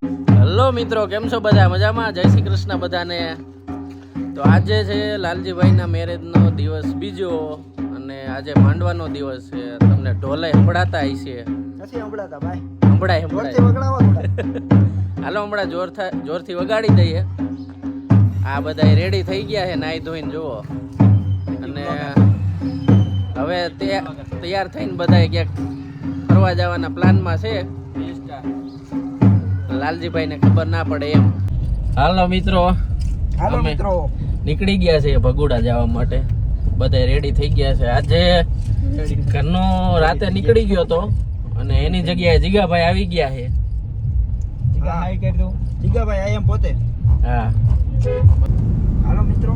Hello મિત્રો, કેમ છો બધા? મજામાં? જય શ્રી કૃષ્ણ બધાને. તો આજે છે લાલજીભાઈના મેરેજનો દિવસ બીજો અને આજે માંડવાનો દિવસ છે. તમને ઢોલે સંભળાતા હશે? નથી સંભળાતા ભાઈ. સંભળાય. હાલો હમણાં જોરથી વગાડી દઈએ. આ બધા રેડી થઈ ગયા છે નાઈ ધોઈને, જુઓ. અને હવે તૈયાર થઈને બધા ક્યાંક ફરવા જવાના પ્લાનમાં છે. લાલજીભાઈ ને ખબર ના પડે એમ. હાલો મિત્રો, નીકળી ગયા છે ભગુડા જવા માટે. બધા રેડી થઈ ગયા છે. આજે ઘરનો રાતે નીકળી ગયો તો અને એની જગ્યાએ જીગાભાઈ આવી ગયા છે. જીગાભાઈ આઈ એમ પોતે. હા હાલો મિત્રો,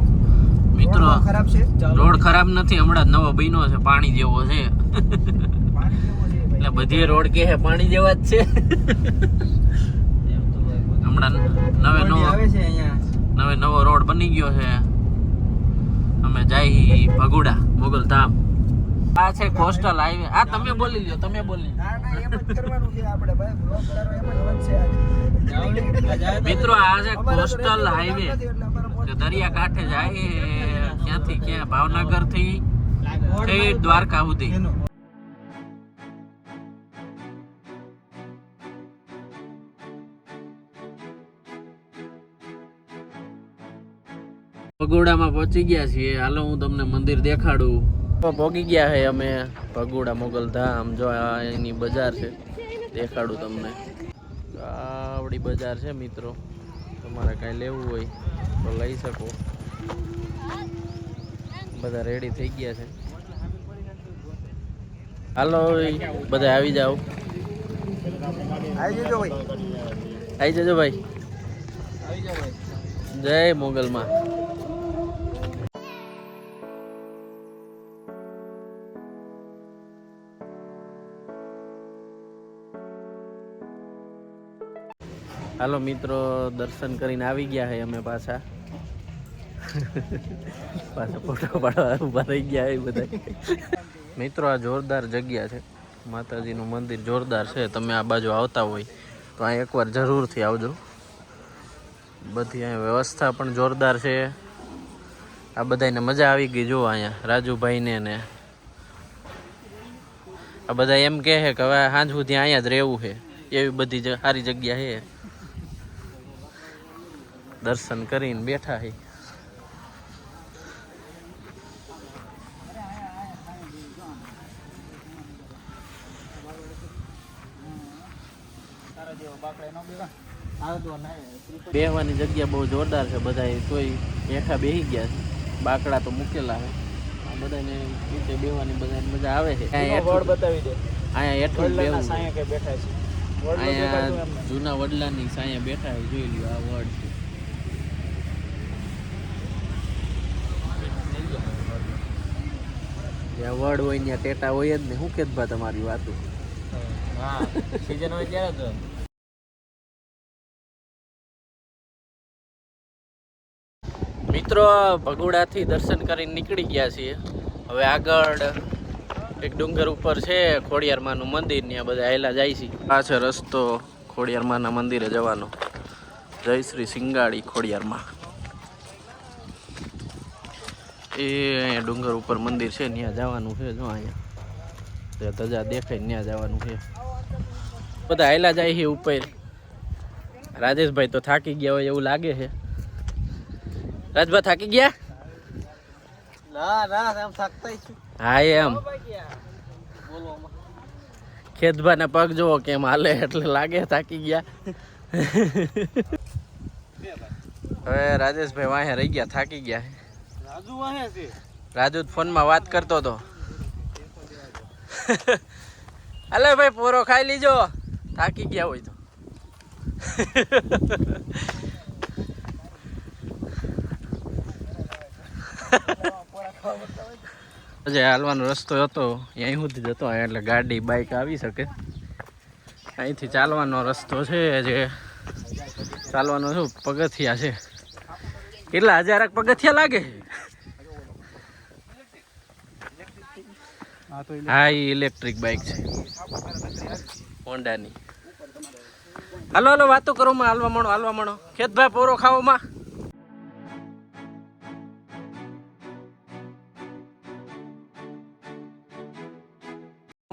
ખરાબ છે. રોડ ખરાબ નથી, હમણાં નવો બન્યો છે, પાણી જેવો છે. એટલે બધી રોડ કે છે પાણી જેવા જ છે. હમણાં નવો રોડ બની ગયો છે. અમે જઈ ભગુડા મોગલધામ. આ છે કોસ્ટલ હાઈવે. આ તમે બોલી લ્યો, તમે બોલી. મિત્રો આ છે કોસ્ટલ હાઈવે, દરિયા કાંઠે જાય ક્યાંથી ક્યાં, ભાવનગર થી દ્વારકા સુધી. ભગોડામાં પહોંચી ગયા છીએ. હાલો હું તમને મંદિર દેખાડું. પહોંચી ગયા છે અમે ભગોડા મોગલધામ. જો એની બજાર છે, દેખાડું તમને. આવડી બજાર છે મિત્રો, તમારે કાંઈ લેવું હોય તો લઈ શકો. બધા રેડી થઈ ગયા છે. હાલો બધા આવી જાઓ. આવી જજો ભાઈ. જય મોગલમાં. હાલો મિત્રો, દર્શન કરીને આવી ગયા છે અમે પાછા. ફોટો પાડવા ઊભા થઈ ગયા એ બધા. મિત્રો આ જોરદાર જગ્યા છે, માતાજીનું મંદિર જોરદાર છે. તમે આ બાજુ આવતા હોય તો અહીં એકવાર જરૂરથી આવજો. બધી અહીંયા વ્યવસ્થા પણ જોરદાર છે. આ બધાને મજા આવી ગઈ. જુઓ અહીંયા રાજુભાઈને ને આ બધા એમ કહે છે કે હવે સાંજ સુધી અહીંયા જ રહેવું છે. એવી બધી સારી જગ્યા છે. દર્શન કરીને બેઠા છે. બેહવાની જગ્યા બહુ જોરદાર છે. બધા તોય બેઠા બેસી ગયા છે. બાકડા તો મૂકેલા છે. આ બધાને નીચે બેહવાની બધાને મજા આવે છે. અહીંયા હેઠું બેઠા છે. અહીંયા જૂના વડલાની સાયા બેઠા છે. જોઈ લ્યો, આ વડ છે. જ્યાં વડ હોય ત્યાં ટેટા હોય જ ને. શું કેત ભા તમારી વાતો? સીઝન હોય ત્યારે તો. મિત્રો ભગોડાથી દર્શન કરીને નીકળી ગયા છીએ. હવે આગળ એક ડુંગર ઉપર છે ખોડિયારમાંનું મંદિર, ત્યાં બધા આયલા જાય છે. આ છે રસ્તો ખોડિયારમાંના મંદિરે જવાનો. જય શ્રી સિંગાળી ખોડિયારમાં. એ અહીંયા ડુંગર ઉપર મંદિર છે, ત્યાં જવાનું છે. જો અહીંયા ધજા દેખાય ત્યાં જવાનું છે. બધા આયલા જાય છે ઉપર. રાજેશભાઈ તો થાકી ગયા હોય એવું લાગે છે. રાજભા થાકી ગયા? હા એમ. ખેતભા ના પગ જોવો કેમ હાલે, એટલે લાગે થાકી ગયા. હવે રાજેશભાઈ વાહે રહી ગયા, થાકી ગયા. રાજુ ફોનમાં વાત કરતો હતો. અલે ભાઈ પોરો ખાઈ લીજો, થાકી ગયા હોય તો. હાલવાનો રસ્તો હતો અહીં સુધી જતો, એટલે ગાડી બાઈક આવી શકે. અહીંથી ચાલવાનો રસ્તો છે. જે ચાલવાનો શું પગથિયા છે. કેટલા 1000 પગથિયા લાગે? હા, એ ઇલેક્ટ્રિક બાઇક છે હોન્ડાની. હાલો હાલો વાતો કરો માં, હાલવા મણો ખેતભાઈ પોરો ખાવો માં.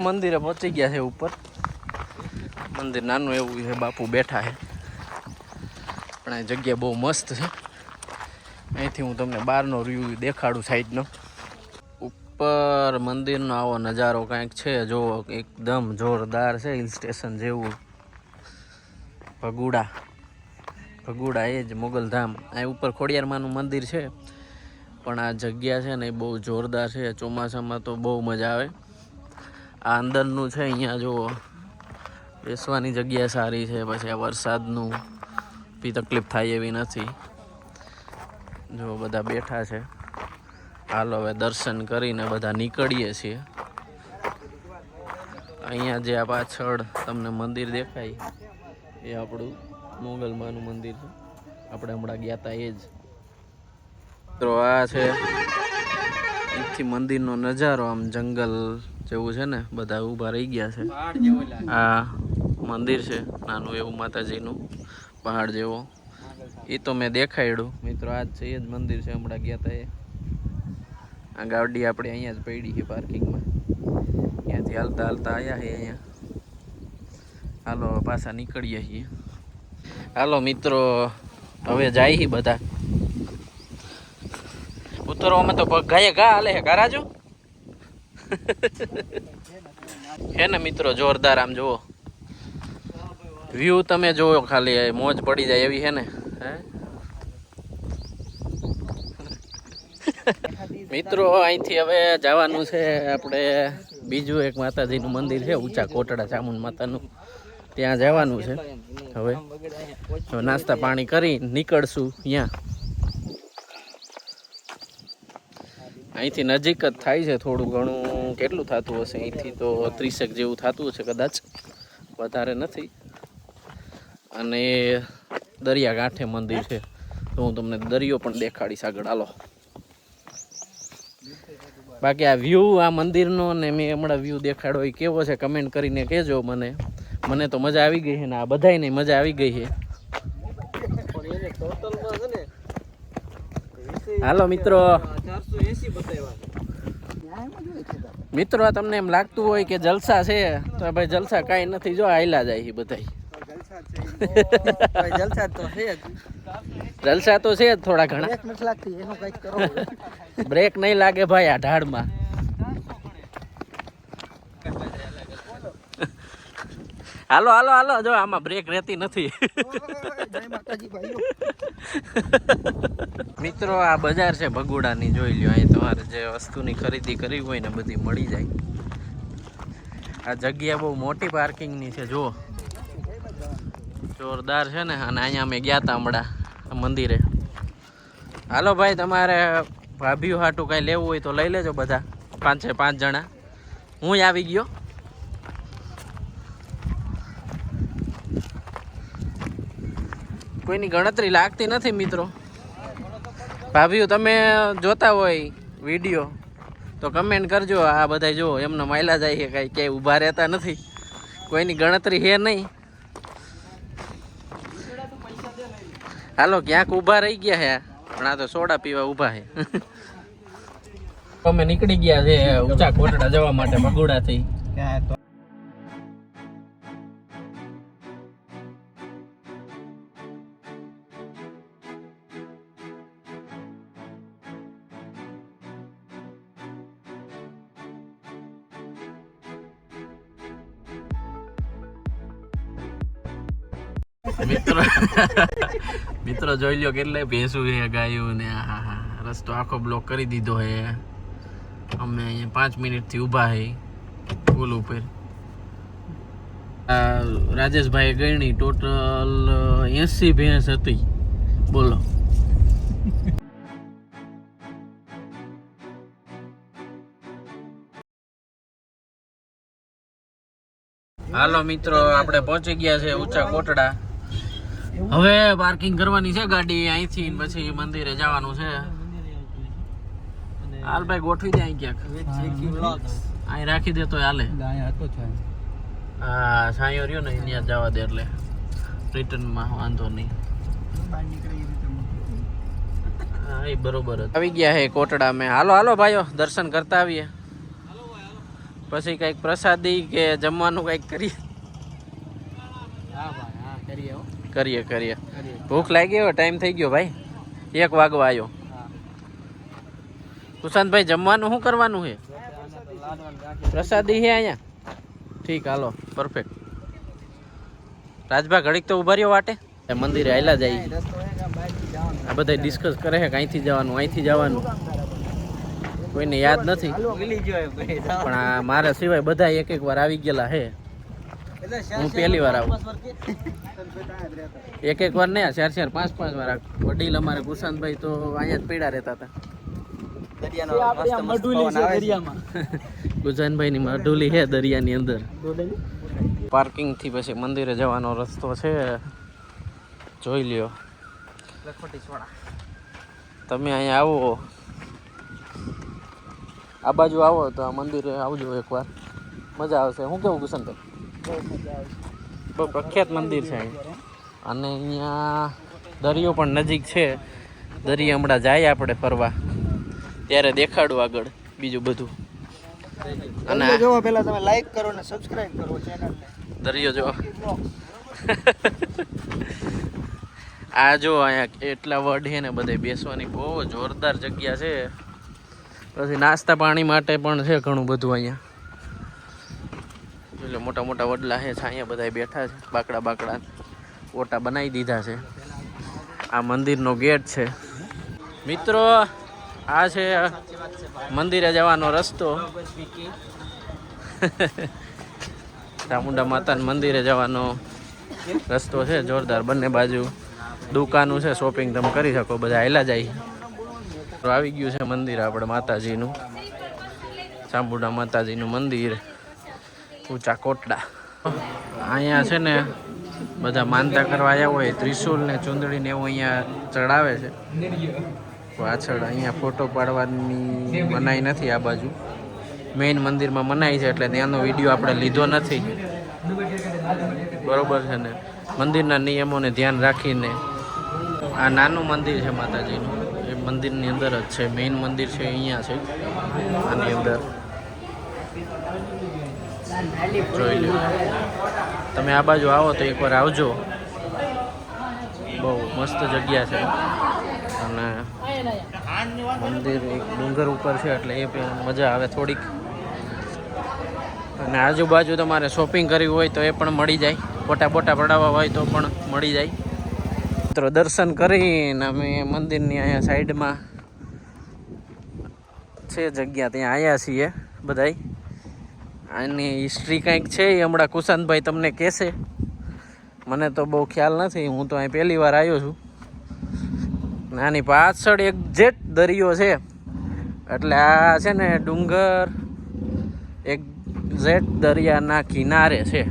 મંદિરે પહોંચી ગયા છે ઉપર. મંદિર નાનું એવું છે, બાપુ બેઠા છે, પણ આ જગ્યા બહુ મસ્ત છે. અહીંથી હું તમને બહારનો વ્યૂ દેખાડું સાઈડનો. ઉપર મંદિરનો આવો નજારો કાંઈક છે, જો એકદમ જોરદાર છે, હિલ સ્ટેશન જેવું. ભગુડા એ જ મોગલધામ. અહીં ઉપર ખોડિયારમાંનું મંદિર છે, પણ આ જગ્યા છે ને એ બહુ જોરદાર છે. ચોમાસામાં તો બહુ મજા આવે. આ અંદરનું છે, અહીંયા જુઓ બેસવાની જગ્યા સારી છે. પછી આ વરસાદનું બી તકલીફ થાય એવી નથી. જો બધા બેઠા છે. હાલો હવે દર્શન કરીને બધા નીકળીએ છીએ. અહીંયા જે આ પાછળ તમને મંદિર દેખાય એ આપણું મોગલમાનું મંદિર છે. આપણે હમણાં ગયા હતા એ જ. તો આ છે અહીંથી મંદિરનો નજારો. આમ જંગલ જેવું છે ને, બધા ઊભા રહી ગયા છે. આ મંદિર છે નાનું એવું માતાજીનું, પહાડ જેવો. એ તો મેં દેખાડ્યું મિત્રો. આ જ છે એ જ મંદિર છે, હમણાં ગયા હતા એ. આ ગાડી આપણે અહીંયા જ પડી છે પાર્કિંગમાં. ત્યાંથી હાલતા આવ્યા છે અહીંયા. હાલો પાછા નીકળીએ છીએ. હાલો મિત્રો હવે જાય બધા. ઉતરવામાં તો ગાયે ઘા હાલે છે. ગારાજો હે ને મિત્રો, જોરદાર. આમ જુઓ વ્યૂ તમે જોવો ખાલી, મોજ પડી જાય એવી છે ને. મિત્રો અહીંથી હવે જવાનું છે આપણે બીજું એક માતાજીનું મંદિર છે, ઊંચા કોટડા ચામુંડ માતાનું. ત્યાં જવાનું છે. હવે નાસ્તા પાણી કરી નીકળશું ત્યાં. અહીંથી નજીક જ થાય છે થોડું ઘણું. કેટલું થતું હશે અહીંથી? તો 30 જેવું થતું હશે કદાચ, વધારે નથી. અને દરિયા કાંઠે મંદિર છે, તો હું તમને દરિયો પણ દેખાડીશ આગળ. હાલો. બાકી આ વ્યૂ આ મંદિરનો ને મેં હમણાં વ્યૂ દેખાડ્યો એ કેવો છે કમેન્ટ કરીને કહેજો મને. મને તો મજા આવી ગઈ છે ને આ બધાયને મજા આવી ગઈ છે. હાલો મિત્રો. મિત્રો આ તમને એમ લાગતું હોય કે જલસા છે, તો ભાઈ જલસા કાંઈ નથી. જો આયલા જાય છે બધાય. જલસા તો છે જ થોડા ઘણા. બ્રેક નહીં લાગે ભાઈ આ ઢાળમાં. હાલો હાલો હાલો. જો આમાં બ્રેક રહેતી નથી. મિત્રો આ બજાર છે ભગુડાની, જોઈ લ્યો. અહીં તમારે જે વસ્તુની ખરીદી કરવી હોય ને બધી મળી જાય. આ જગ્યા બહુ મોટી પાર્કિંગની છે. જુઓ જોરદાર છે ને. અને અહીંયા અમે ગયા હતા હમણાં મંદિરે. હાલો ભાઈ, તમારે ભાભીઓ હાટું કાંઈ લેવું હોય તો લઈ લેજો બધા. 5 જણા. હું આવી ગયો. કોઈની ગણતરી લાગતી નથી મિત્રો. ભાભીઓ તમે જોતા હોય વિડીયો તો કમેન્ટ કરજો. આ બધા જો એમનો માયલા જાય છે, કાંઈ ક્યાંય ઊભા રહેતા નથી. કોઈની ગણતરી છે નહીં. હાલો ક્યાંક ઊભા રહી ગયા છે, પણ આ તો સોડા પીવા ઊભા છે. અમે નીકળી ગયા છે ઊંચા કોટડા જવા માટે ભગુડાથી. મિત્રો જોઈ લ્યો કેટલે ભેંસું છે, ગાયું ને. રસ્તો આખો બ્લોક કરી દીધો છે. અમે અહીંયા 5 મિનિટથી ઊભા છે પુલ ઉપર. રાજેશભાઈ ગણી ટોટલ 80 ભેંસ હતી. બોલો. હાલો મિત્રો, આપણે પહોંચી ગયા છે ઊંચા કોટડા. હવે પાર્કિંગ કરવાની છે ગાડી અહીંથી, પછી મંદિરે જવાનું છે. હાલ ભાઈ ગોઠવી દે અહીં ક્યાંક. અહીં રાખી દે તો હાલે. હા સાંયો રહ્યો ને અહીંયા જવા દે એટલે રિટર્નમાં વાંધો નહીં. બહાર નીકળી હા એ બરોબર જ. આવી ગયા હે કોટડા મેં. હાલો હાલો ભાઈઓ દર્શન કરતા આવીએ. પછી કંઈક પ્રસાદી કે જમવાનું કંઈક કરીએ. કરીએ. ભૂખ લાગી હોય, ટાઈમ થઈ ગયો ભાઈ, 1 વાગવા આવ્યો. કુશાંતભાઈ જમવાનું શું કરવાનું છે? પ્રસાદી છે અહીંયા. ઠીક હાલો પરફેક્ટ. રાજભા ઘડીક તો ઉભા રહ્યો વાટે. મંદિરે આયલા જાય. આ બધા ડિસ્કસ કરે છે કે અહીંથી જવાનું, અહીંથી જવાનું. કોઈને યાદ નથી, પણ આ મારા સિવાય બધા એક વાર આવી ગયેલા હે. હું પહેલી વાર આવું. એક વાર નહીં, 4 5 વાર. વડીલ અમારે કુશાંતભાઈ તો અહીંયા જ પીડા રહેતા હતા. કુશાંતભાઈ ની મઢુલી છે દરિયાની અંદર. પાર્કિંગ થી પછી મંદિરે જવાનો રસ્તો છે, જોઈ લ્યો. તમે અહીંયા આવો, આ બાજુ આવો તો આ મંદિરે આવજો એકવાર, મજા આવશે. શું કેવું કુશાંતભાઈ? બહુ પ્રખ્યાત મંદિર છે અહીં. અને અહીંયા દરિયો પણ નજીક છે. દરિયા હમણાં જાય આપણે ફરવા ત્યારે દેખાડું આગળ બીજું બધું. અને જોવો પહેલા તમે લાઈક કરો ને સબસ્ક્રાઇબ કરો ચેનલને. દરિયો જો આ જો અહીંયા એટલા વડ છે ને બધે બેસવાની બહુ જોરદાર જગ્યા છે. પછી નાસ્તા પાણી માટે પણ છે ઘણું બધું અહીંયા. એટલે મોટા મોટા વડલા છે, અહીંયા બધા બેઠા છે. બાકડા ઓટા બનાવી દીધા છે. આ મંદિરનો ગેટ છે મિત્રો. આ છે મંદિરે જવાનો રસ્તો. ચામુંડા માતાના મંદિરે જવાનો રસ્તો છે જોરદાર. બંને બાજુ દુકાનો છે, શોપિંગ તમે કરી શકો. બધા આયલા જાય. આવી ગયું છે મંદિર આપણે માતાજીનું, ચામુંડા માતાજીનું મંદિર, ઊંચા કોટડા. અહીંયા છે ને બધા માનતા કરવા આવ્યા હોય, ત્રિશુલ ને ચુંદડી ને એવું અહીંયા ચડાવે છે. પાછળ અહીંયા ફોટો પાડવાની મનાઈ નથી. આ બાજુ મેઇન મંદિરમાં મનાઈ છે, એટલે ત્યાંનો વિડીયો આપણે લીધો નથી. બરોબર છે ને? મંદિરના નિયમોને ધ્યાન રાખીને. આ નાનું મંદિર છે માતાજીનું, એ મંદિરની અંદર જ છે. મેઇન મંદિર છે અહીંયા છે, આની અંદર. જોઈ લો. તમે આ બાજુ આવો તો એકવાર આવજો, બહુ મસ્ત જગ્યા છે. અને મંદિર એક ડુંગર ઉપર છે એટલે એ પણ મજા આવે થોડીક. અને આજુબાજુ તમારે શોપિંગ કરવી હોય તો એ પણ મળી જાય. ફોટા પડાવવા હોય તો પણ મળી જાય. મિત્રો દર્શન કરીને અમે મંદિરની અહીંયા સાઈડમાં છે જગ્યા, ત્યાં આવ્યા છીએ બધાય. આની હિસ્ટ્રી કંઈક છે એ હમણાં કુશાંતભાઈ તમને કહેશે. મને તો બહુ ખ્યાલ નથી, હું તો અહીં પહેલી વાર આવ્યો છું. આની પાછળ એક્ઝેક્ટ દરિયો છે, એટલે આ છે ને ડુંગર એક્ઝેક્ટ દરિયાના કિનારે છે.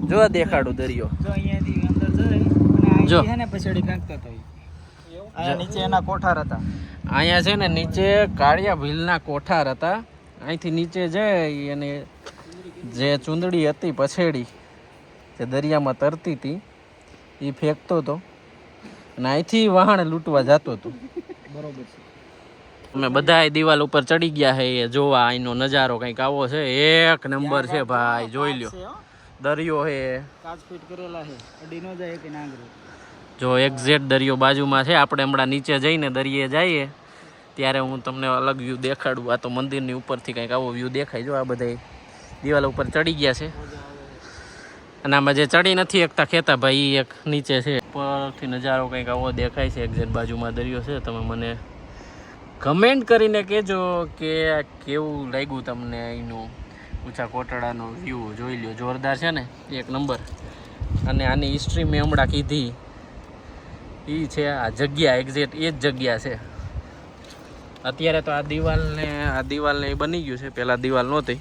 જો દેખાડું દરિયો. જો નીચે એના કોઠાર હતા. અહીંયા છે ને નીચે કાળિયા ભીલના કોઠાર હતા. અહીંથી નીચે જઈ અને જે ચૂંદડી હતી પછેડી, જે દરિયામાં તરતી હતી, એ ફેંકતો હતો અને અહીંથી વહાણ લૂંટવા જતો હતો. બરોબર છે. અમે બધા દિવાલ ઉપર ચડી ગયા છે એ જોવા. અહીંનો નજારો કંઈક આવો છે, એક નંબર છે ભાઈ. જોઈ લ્યો દરિયો છે, કાચ ફિટ કરેલા છે, અડી ન જાય કે નાંગરો. જો એક્ઝેક્ટ દરિયો બાજુમાં છે. આપણે હમણાં નીચે જઈને દરિયે જઈએ ત્યારે હું તમને અલગ વ્યૂ દેખાડું. આ તો મંદિરની ઉપરથી કંઈક આવો વ્યૂ દેખાય. જો આ બધા દિવાલ ઉપર ચડી ગયા છે, અને આમાં જે ચડી નથી એકતા ખેતા ભાઈ એક નીચે છે. ઉપરથી નજારો કંઈક આવો દેખાય છે. એક્ઝેક્ટ બાજુમાં દરિયો છે. તમે મને કમેન્ટ કરીને કહેજો કે કેવું લાગ્યું તમને અહીંનું ઊંચા કોટડાનો વ્યૂ. જોઈ લ્યો જોરદાર છે ને, એક નંબર. અને આની હિસ્ટ્રી મેં હમણાં કીધી એ છે. આ જગ્યા એક્ઝેક્ટ એ જ જગ્યા છે. અત્યારે તો આ દિવાલને એ બની ગયું છે, પહેલાં દિવાલ નહોતી.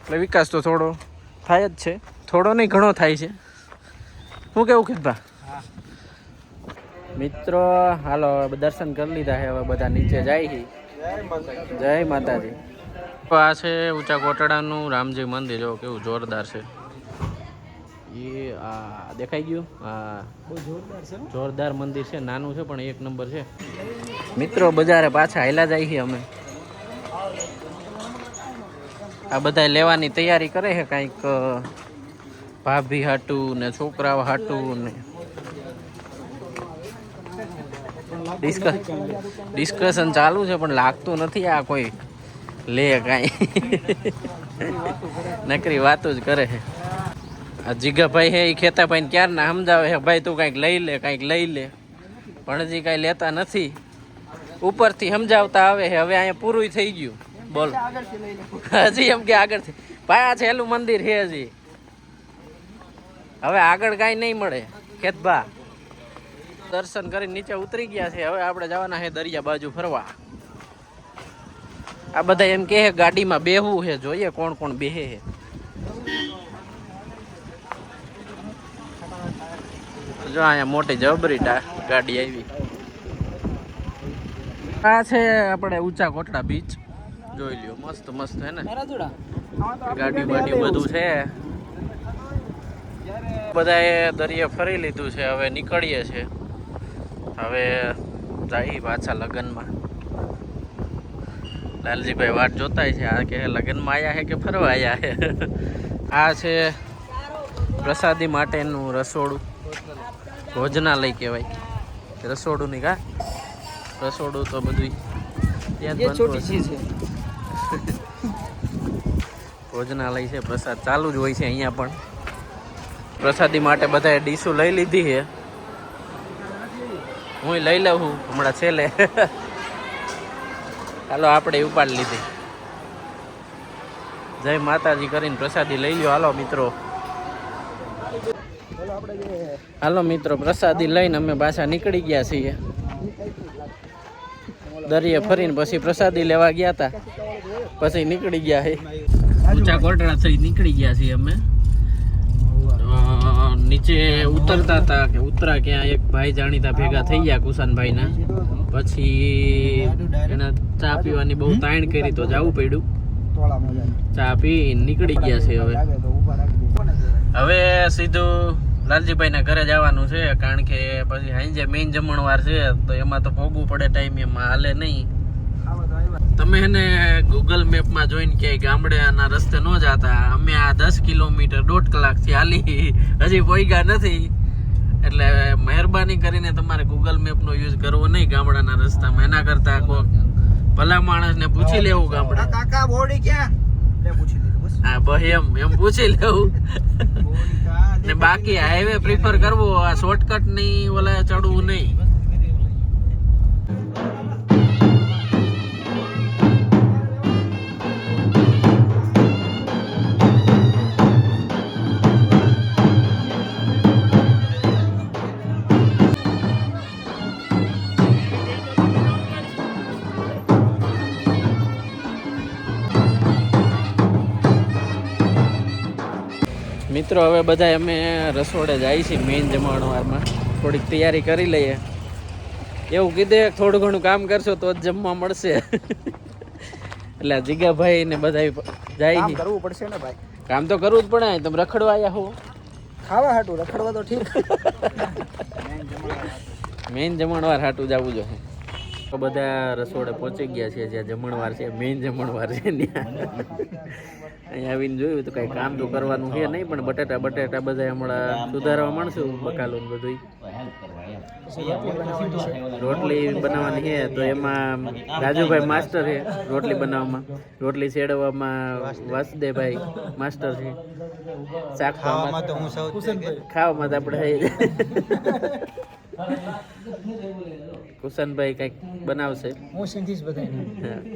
એટલે વિકાસ તો થોડો થાય જ છે, થોડો નહીં ઘણો થાય છે. શું કેવું ખેતભા? મિત્રો હાલો દર્શન કરી લીધા છે, હવે બધા નીચે જાય છે. જય માતાજી. આ છે ઊંચા કોટડાનું રામજી મંદિર. જો કેવું જોરદાર છે. એ આ દેખાઈ ગયું આ બહુ જોરદાર છે જોરદાર મંદિર છે, નાનું છે પણ એક નંબર છે. મિત્રો બજારે પાછા હાલ્યા જાય છે અમે. આ બધા લેવાની તૈયારી કરે છે, કાંઈક ભાભી હાટું ને છોકરાઓ હાટું ને ડિસ્કશન ચાલુ છે પણ લાગતું નથી આ કોઈ લે કાંઈ. નકરી વાતો જ કરે છે. આ જીગાભાઈ હે એ ખેતાભાઈ ને ક્યારના સમજાવે છે, ભાઈ તું કાંઈક લઈ લે કાંઈક લઈ લે, પણ હજી કાંઈ લેતા નથી. ઉપરથી સમજાવતા આવે છે. હવે અહીંયા પૂરું થઈ ગયું. બોલો હજી એમ કે આગળથી ભાઈ આ છેલ્લું મંદિર છે હજી, હવે આગળ કાંઈ નહીં મળે. ખેતભા દર્શન કરીને નીચે ઉતરી ગયા છે. હવે આપણે જવાના છે દરિયા બાજુ ફરવા. આ બધા એમ કહે ગાડીમાં બેહવું છે, જોઈએ કોણ કોણ બેહે છે. જો અહીંયા મોટી જબરી ગાડી આવી. આ છે આપણે ઊંચા કોટડા બીચ, જોઈ લ્યો. મસ્ત મસ્ત હે ને, ગાડી બાડી બધું છે. બધાએ દરિયે ફરી લીધું છે. હવે નીકળીએ છે. હવે જઈએ પાછા લગ્નમાં. લાલજીભાઈ વાટ જોતા છે. આ કે લગ્નમાં આવ્યા છે કે ફરવા આવ્યા છે. આ છે પ્રસાદી માટેનું રસોડું, ભોજનાલય કહેવાય. રસોડું ની કા રસોડું તો બધું ત્યાં જ બનતું છે. ભોજનાલય છે, પ્રસાદ ચાલુ જ હોય છે અહીંયા પણ. પ્રસાદી માટે બધાએ ડીશો લઈ લીધી છે. હું લઈ લઉં છું હમણાં છેલ્લે. હાલો આપણે ઉપાડ લીધી. જય માતાજી કરીને પ્રસાદી લઈ લ્યો. હાલો મિત્રો, હાલો મિત્રો, પ્રસાદી લઈને અમે પાછા નીકળી ગયા છીએ. દરિયે ફરીને પછી પ્રસાદી લેવા ગયા હતા, પછી નીકળી ગયા છે. ઊંચા કોટડા થઈ નીકળી ગયા છીએ અમે. નીચે ઉતરતા હતા કે ઉતરા ક્યાં એક ભાઈ જાણીતા ભેગા થઈ ગયા કુશાનભાઈ ના. પછી એના ચા પીવાની બહુ તાણ કરી તો જવું પડ્યું. ચા પી નીકળી ગયા છે. હવે સીધું લાલજીભાઈ ના ઘરે જવાનું છે, કારણ કે પછી હાંજે મેઇન જમણવાર છે તો એમાં તો ભોગવું પડે ટાઈમ, એમાં હાલે નહીં. તમે એને ગૂગલ મેપમાં જોઈને કે ગામડેના રસ્તે ન જતા. અમે આ 10 કિલોમીટર 1.5 કલાકથી હાલી હજી પહોંચ્યા નથી. એટલે મહેરબાની કરીને તમારે ગૂગલ મેપનો યુઝ કરવો નહીં ગામડાના રસ્તામાં. એના કરતા કોઈ ભલા માણસને પૂછી લેવું ગામડે. કાકા બોડી ક્યાં પૂછી લીધું બસ. હા બસ એમ પૂછી લેવું. ને બાકી હાઈવે પ્રિફર કરવો, આ શોર્ટકટ નહીં ઓલા ચડવું નહીં. મિત્રો હવે બધા અમે રસોડે જાય છીએ મેઇન જમણવારમાં. થોડીક તૈયારી કરી લઈએ. એવું કીધે થોડું ઘણું કામ કરશો તો જ જમવા મળશે. એટલે જીગાભાઈ ને બધા જાય છે. કરવું પડશે ને ભાઈ, કામ તો કરવું જ પડે. તમે રખડવા આવ્યા હો? ખાવા હાટું રખડવા તો ઠીક. મેઇન જમણવાર હાટું જવું જોઈએ. તો બધા રસોડે પહોંચી ગયા છે. જ્યાં જમણવાર છે, મેઇન જમણવાર છે ત્યાં. અહીંયા આવીને જોયું તો કઈ કામ તો કરવાનું છે નહીં, પણ બટેટા બધા હમણાં સુધારવા માંડશું. બકાલું બધું રોટલી બનાવવાની છે તો એમાં રાજુભાઈ માસ્ટર છે. રોટલી બનાવવામાં, રોટલી શેડવામાં વાસુદેવભાઈ માસ્ટર છે. શાક ખાવામાં તો આપણે કુશનભાઈ કંઈક બનાવશે.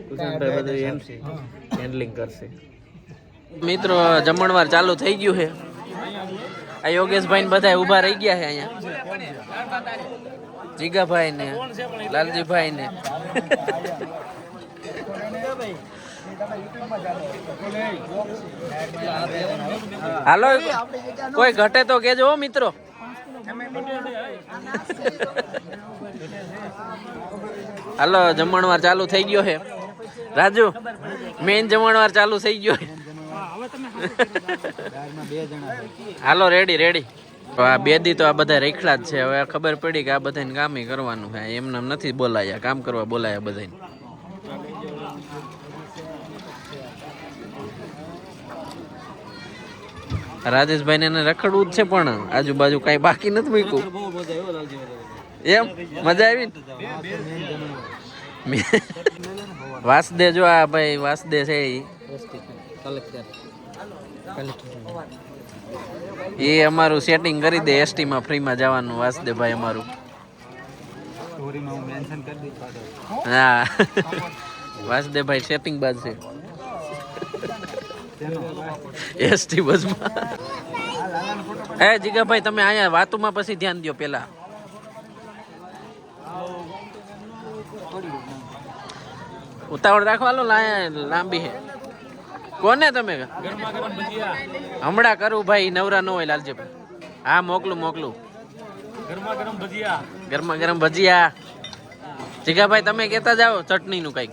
કુશનભાઈ બધું હેન્ડલિંગ કરશે. મિત્રો જમણવાર ચાલુ થઈ ગયું છે. આ યોગેશભાઈ ને બધા ઊભા રહી ગયા છે અહીંયા. જીગાભાઈ ને લાલજીભાઈ ને. હાલો કોઈ ઘટે તો કેજો મિત્રો. હાલો જમણવાર ચાલુ થઈ ગયો છે. રાજુ મેઇન જમણવાર ચાલુ થઈ ગયો છે. દાળમાં 2 જણા હાલો રેડી રેડી. તો આ બે દી તો આ બધા રેખલા જ છે. હવે ખબર પડી કે આ બધાને કામ કરવાનું છે. એમને એમ નથી બોલાયા, કામ કરવા બોલાયા બધાને. રાજેશભાઈ ને એને રખડવું જ છે પણ આજુબાજુ કઈ બાકી નથી મૂક્યું. એમ મજા આવી ને? વાસદે જો આ ભાઈ વાસદે છે એ અમારું સેટિંગ કરી દે. એસટી માં ફ્રી માં જવાનું વાસદે ભાઈ અમારું. સ્ટોરીમાં હું મેન્શન કરી દઈશ પાછો. હા વાસદે ભાઈ સેટિંગ બાદ છે એસટી બસમાં. હે જીગાભાઈ તમે અહીંયા વાતોમાં પછી ધ્યાન દો પેલા. ઉતાવળ રાખવા લો લાંબી હે. કોને તમે હમણાં કરું ભાઈ નવરા ન હોય લાલજીભાઈ. હા મોકલું ગરમા ગરમ ભજીયા. જીગાભાઈ તમે કેતા જાઓ ચટણી નું કઈક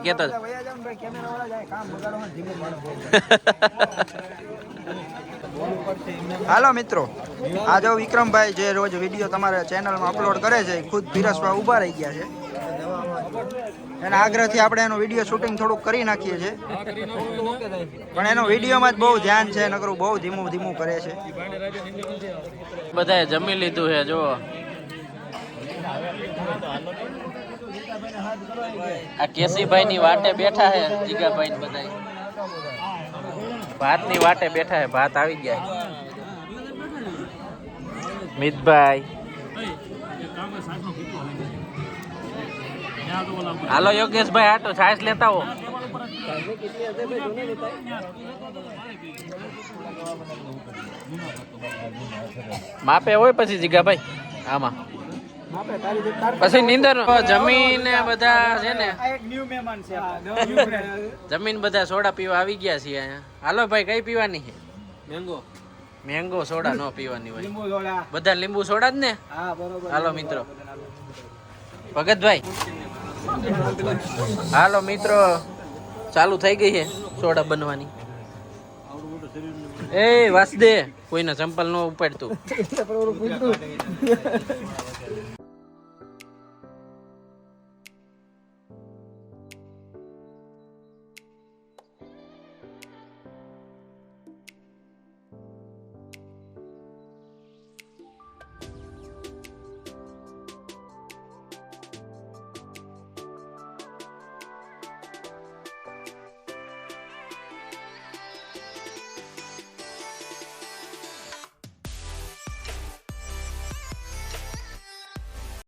કેતા જાઓ. હાલો મિત્રો, આ જો વિક્રમભાઈ જે રોજ વિડીયો તમારા ચેનલમાં અપલોડ કરે છે ખુદ પીરસવા ઊભા રહી ગયા છે. એના આગ્રહથી આપણે એનો વિડીયો શૂટિંગ થોડુંક કરી નાખીએ છીએ, પણ એનો વિડીયોમાં જ બહુ ધ્યાન છે, નકરું બહુ ધીમું કરે છે. બધાએ જમી લીધું છે જો. આ કેસીભાઈ ની વાટે બેઠા છે જીગાભાઈ ને બધા. ભાત ની વાટે બેઠા છે. ભાત આવી ગયા. મિતભાઈ હાલો યોગેશભાઈ આટો છાશ લેતા હો. માપે હોય પછી જીગાભાઈ આમાં પછી નીંદર જમીન બધા છે ને. જમીન બધા સોડા પીવા આવી ગયા છીએ અહીંયા. હાલો ભાઈ કઈ પીવાની છે? મેંગો સોડા નો પીવાની હોય. બધા લીંબુ સોડા જ ને. હાલો મિત્રો ભગતભાઈ. હાલો મિત્રો ચાલુ થઈ ગઈ છે સોડા બનવાની. એ વાસદે કોઈના ચંપલ નો ઉપાડતું.